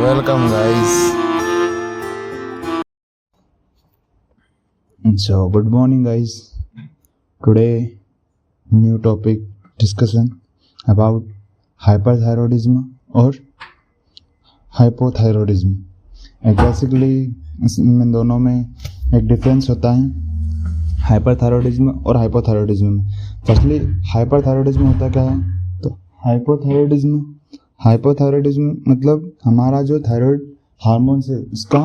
Welcome guys. So good morning guys. Today new topic discussion about hyperthyroidism और hypothyroidism. Basically इन दोनों में एक difference होता है हाइपरथायरॉयडिज्म और हाइपोथायरॉयडिज्म में. फर्स्टली हाइपरथायरॉयडिज्म होता क्या है? तो हाइपोथायरॉयडिज्म मतलब हमारा जो थायराइड हार्मोन है उसका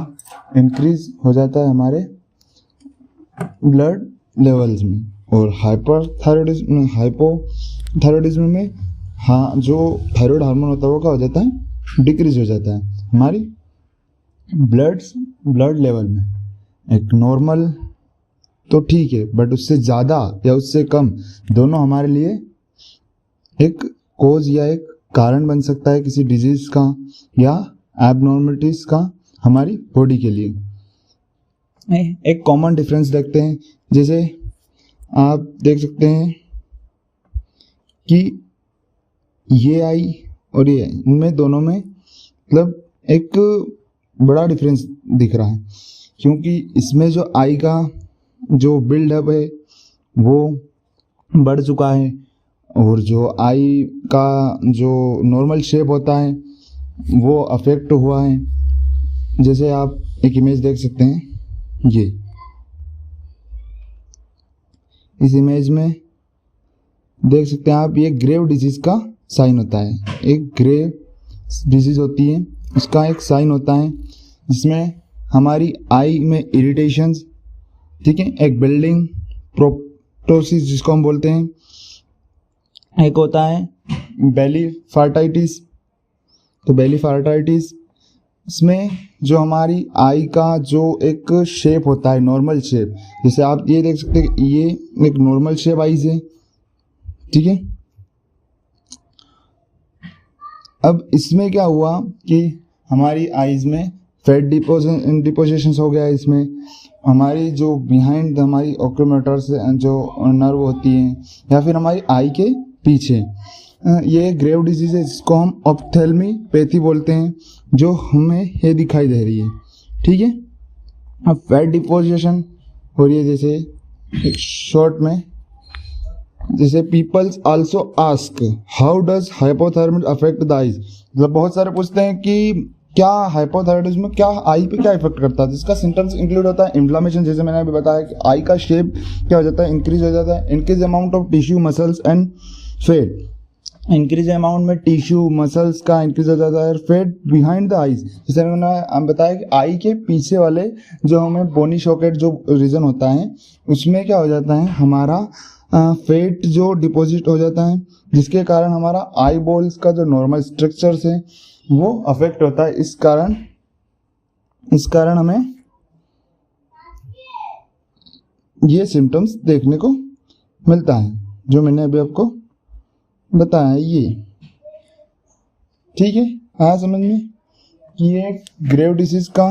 इंक्रीज हो जाता है हमारे ब्लड लेवल्स में. और हाइपोथायरॉयडिज्म में जो थायराइड हार्मोन होता है वो क्या हो जाता है? डिक्रीज हो जाता है हमारी ब्लड लेवल में. एक नॉर्मल तो ठीक है, बट उससे ज़्यादा या उससे कम दोनों हमारे लिए एक कोज या एक कारण बन सकता है किसी डिजीज़ का या एबनॉर्मलिटीज़ का हमारी बॉडी के लिए. एक कॉमन डिफरेंस देखते हैं. जैसे आप देख सकते हैं कि ये आई और ये इनमें दोनों में मतलब एक बड़ा डिफरेंस दिख रहा है, क्योंकि इसमें जो आई का जो बिल्डअप है वो बढ़ चुका है और जो आई का जो नॉर्मल शेप होता है वो अफेक्ट हुआ है. जैसे आप एक इमेज देख सकते हैं, ये इस इमेज में देख सकते हैं आप, ये ग्रेव डिजीज़ का साइन होता है. एक ग्रेव डिजीज़ होती है, उसका एक साइन होता है जिसमें हमारी आई में इरिटेशंस, ठीक है, एक बिल्डिंग प्रोप्टोसिस जिसको हम बोलते हैं, एक होता है बेली फार्टाइटिस. तो बेली फार्टाइटिस इसमें जो हमारी आई का जो एक शेप होता है, नॉर्मल शेप, जैसे आप ये देख सकते हैं ये एक नॉर्मल शेप आईज है, ठीक है. अब इसमें क्या हुआ कि हमारी आईज में फैट डिपोजिशन हो गया. इसमें हमारी जो बिहाइंड हमारी ऑक्यूमेटर से जो नर्व होती है या फिर हमारी आई के पीछे, ये ग्रेव डिजीज़ है जिसको हम ऑप्थेल्मोपैथी बोलते हैं, जो हमें ये दिखाई दे रही है, ठीक है. अब फैट डिपोजिशन हो रही है. जैसे एक शॉर्ट में, जैसे peoples also ask how does hypothyroidism affect the eyes. मतलब बहुत सारे पूछते हैं कि क्या हाइपोथायराइडिज्म क्या आई पे क्या इफेक्ट करता है. जिसका सिम्टम्स इंक्लूड होता है इन्फ्लामेशन, जैसे मैंने अभी बताया कि आई का शेप क्या हो जाता है? इंक्रीज हो जाता है. Increase amount of tissue muscles and fat, increase amount में टिश्यू मसल्स का इंक्रीज हो जाता है. फेट बिहाइंड द आईज, जैसे मैंने बताया कि आई के पीछे वाले जो हमें बोनी सॉकेट जो रीजन होता है उसमें क्या हो जाता है? हमारा फेट जो डिपॉजिट हो जाता है, जिसके कारण हमारा आई बॉल्स का जो नॉर्मल स्ट्रक्चर्स है वो अफेक्ट होता है. इस कारण हमें ये सिम्टम्स देखने को मिलता है जो मैंने अभी आपको बताया है. ये ठीक है, आया समझ में कि ये ग्रेव डिसीज का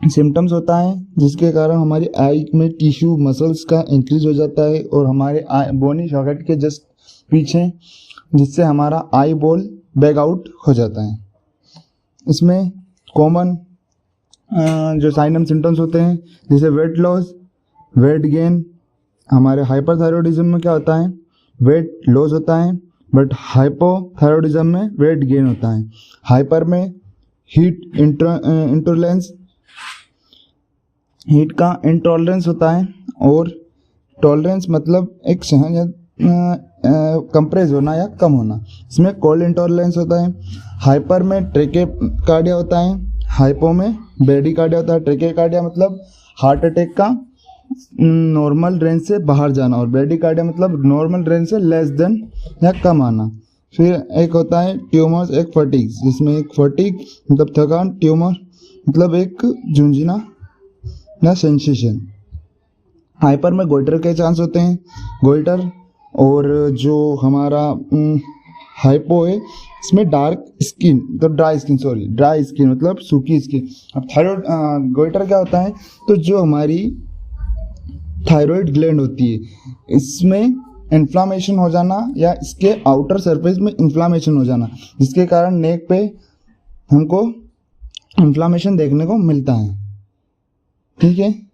सिम्टम्स होता है जिसके कारण हमारी आई में टिश्यू मसल्स का इंक्रीज हो जाता है और हमारे बोनी सॉकेट के जस्ट पीछे, जिससे हमारा आई बॉल बैग आउट हो जाता है. इसमें कॉमन जो साइन एंड सिम्टम्स होते हैं, जैसे वेट लॉस, वेट गेन. हमारे हाइपरथायरॉयडिज्म में क्या होता है? वेट लॉस होता है, बट हाइपोथायरॉयडिज्म में वेट गेन होता है. हाइपर में हीट इंटॉलरेंस, हीट का इंटॉलरेंस होता है, और टॉलरेंस मतलब एक सहन कंप्रेस होना या कम होना. इसमें कोल्ड इंटॉलरेंस होता है. हाइपर में ट्रेकेकार्डिया होता है, हाइपो में ब्रेडिकार्डिया होता है. ट्रेकेकार्डिया मतलब हार्ट अटैक का नॉर्मल रेंज से बाहर जाना, और ब्रेडिकार्डिया मतलब नॉर्मल रेंज से लेस देन या कम आना. फिर एक होता है ट्यूमर्स, एक फटीग, जिसमें एक फटीग मतलब थकान, ट्यूमर मतलब एक झुंझुना या सेंसेशन. हाइपर में गोइटर के चांस होते हैं, गोइटर. और जो हमारा हाइपो है इसमें डार्क स्किन, तो ड्राई स्किन मतलब सूखी स्किन. अब थायराइड गोइटर क्या होता है? तो जो हमारी थायराइड ग्लैंड होती है इसमें इन्फ्लामेशन हो जाना या इसके आउटर सरफेस में इन्फ्लामेशन हो जाना, जिसके कारण नेक पे हमको इन्फ्लामेशन देखने को मिलता है। ठीक है।